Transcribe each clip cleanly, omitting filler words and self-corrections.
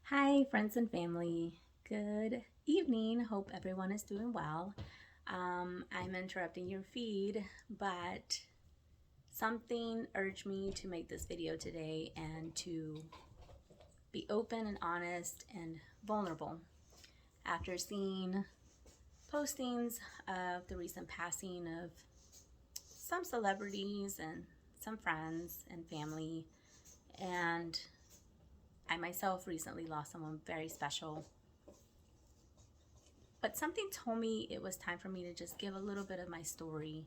Hi, friends and family. Good evening. Hope everyone is doing well. I'm interrupting your feed, but something urged me to make this video today and to be open and honest and vulnerable after seeing postings of the recent passing of some celebrities and some friends and family. And I myself recently lost someone very special. But something told me it was time for me to just give a little bit of my story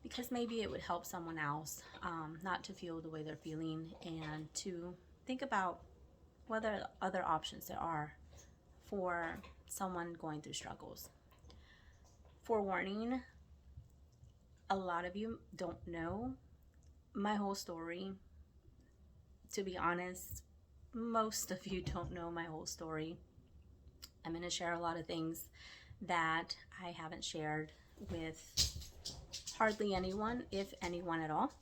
because maybe it would help someone else not to feel the way they're feeling and to think about whether other options there are for someone going through struggles. Forewarning, a lot of you don't know my whole story. To be honest, most of you don't know my whole story. I'm going to share a lot of things that I haven't shared with hardly anyone, if anyone at all.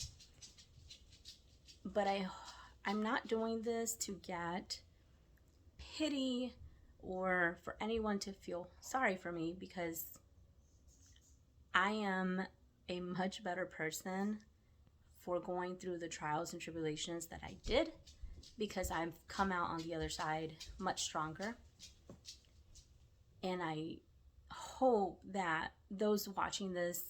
But I'm not doing this to get pity or for anyone to feel sorry for me, because I am a much better person for going through the trials and tribulations that I did, because I've come out on the other side much stronger. And I hope that those watching this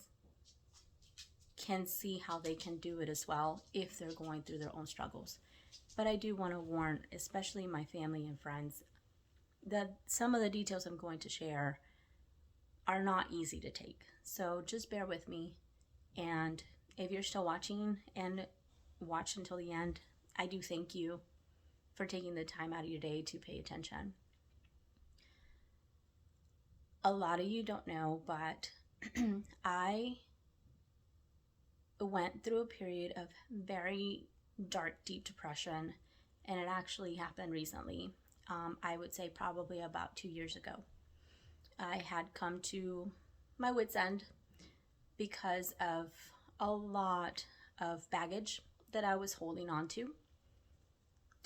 can see how they can do it as well if they're going through their own struggles. But I do want to warn, especially my family and friends, that some of the details I'm going to share are not easy to take. So just bear with me. And if you're still watching and watch until the end, I do thank you for taking the time out of your day to pay attention. A lot of you don't know, but I went through a period of very dark, deep depression, and it actually happened recently. I would say probably about 2 years ago. I had come to my wit's end because of a lot of baggage that I was holding on to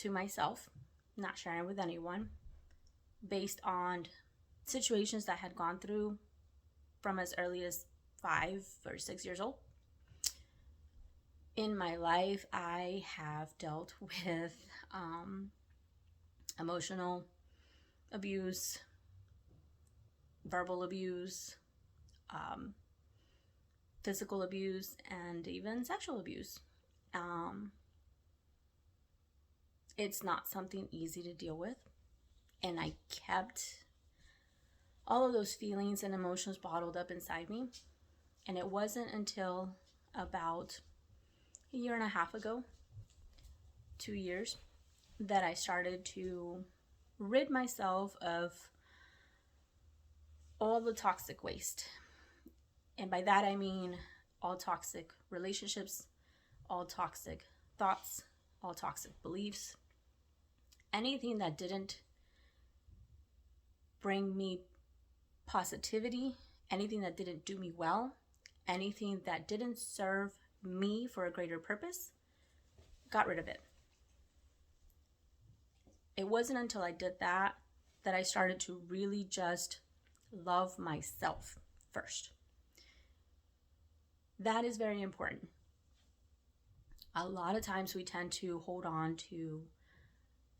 myself, not sharing with anyone, based on situations that I had gone through from as early as 5 or 6 years old. In my life, I have dealt with emotional abuse, verbal abuse, physical abuse, and even sexual abuse. It's not something easy to deal with, and I kept all of those feelings and emotions bottled up inside me. And it wasn't until about a year and a half ago, 2 years, that I started to rid myself of all the toxic waste. And by that I mean all toxic relationships, all toxic thoughts, all toxic beliefs, anything that didn't bring me positivity, anything that didn't do me well, anything that didn't serve me for a greater purpose, got rid of it. It wasn't until I did that I started to really just love myself first. That is very important. A lot of times we tend to hold on to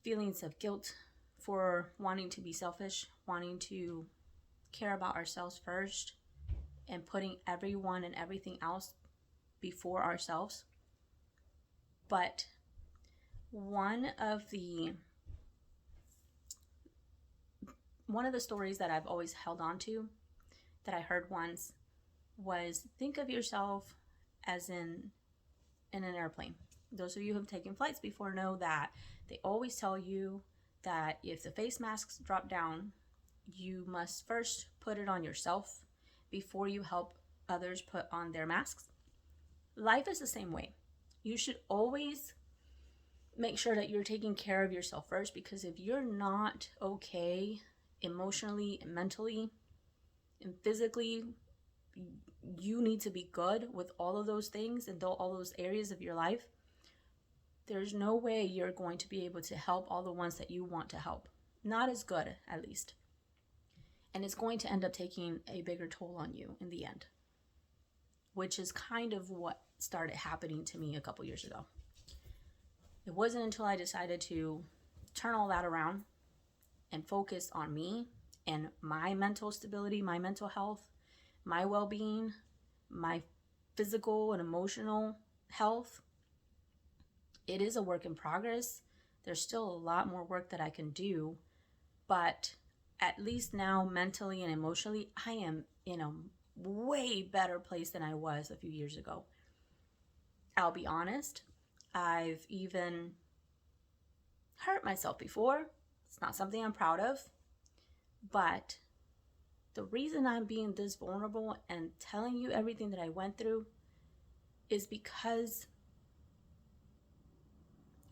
feelings of guilt for wanting to be selfish, wanting to care about ourselves first, and putting everyone and everything else before ourselves. But one of the stories that I've always held on to, that I heard once, was think of yourself as in an airplane. Those of you who have taken flights before know that they always tell you that if the face masks drop down, you must first put it on yourself before you help others put on their masks. Life is the same way. You should always make sure that you're taking care of yourself first, because if you're not okay emotionally and mentally and physically, you need to be good with all of those things and all those areas of your life. there's no way you're going to be able to help all the ones that you want to help. Not as good, at least. And it's going to end up taking a bigger toll on you in the end, which is kind of what started happening to me a couple years ago. It wasn't until I decided to turn all that around and focus on me and my mental stability, my mental health, my well-being, my physical and emotional health. It is a work in progress. There's still a lot more work that I can do, but at least now mentally and emotionally, I am in a way better place than I was a few years ago. I'll be honest, I've even hurt myself before. It's not something I'm proud of, but the reason I'm being this vulnerable and telling you everything that I went through is because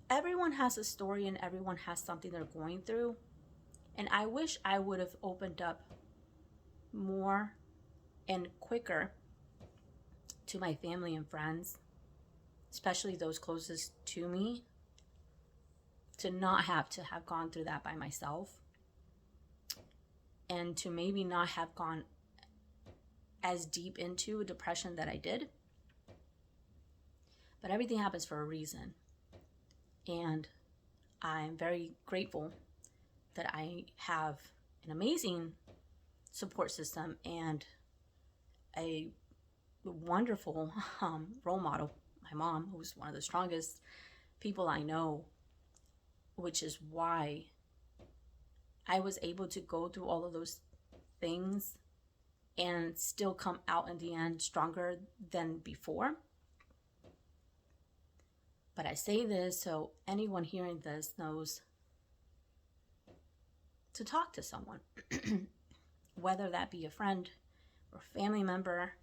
everyone has a story and everyone has something they're going through. And I wish I would have opened up more and quicker to my family and friends, especially those closest to me, to not have to have gone through that by myself, and to maybe not have gone as deep into a depression that I did. But everything happens for a reason. And I'm very grateful that I have an amazing support system and a wonderful role model, my mom, who's one of the strongest people I know, which is why I was able to go through all of those things and still come out in the end stronger than before. But I say this so anyone hearing this knows to talk to someone, whether that be a friend or family member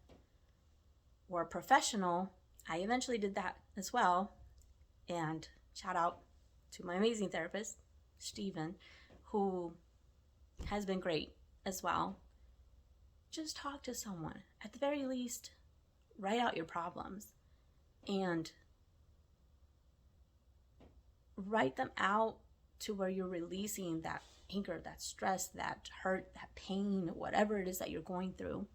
or a professional. I eventually did that as well. And shout out to my amazing therapist, Steven, who has been great as well. Just talk to someone. At the very least, write out your problems and write them out to where you're releasing that anger, that stress, that hurt, that pain, whatever it is that you're going through.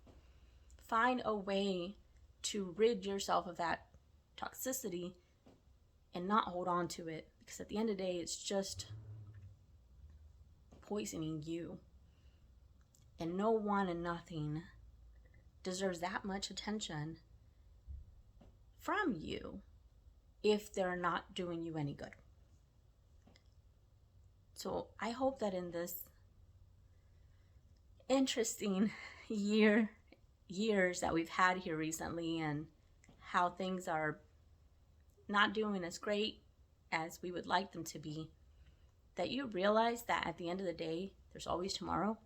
Find a way to rid yourself of that toxicity and not hold on to it, because at the end of the day, it's just poisoning you. And no one and nothing deserves that much attention from you if they're not doing you any good. So I hope that in this interesting years that we've had here recently, and how things are not doing as great as we would like them to be, that you realize that at the end of the day, there's always tomorrow.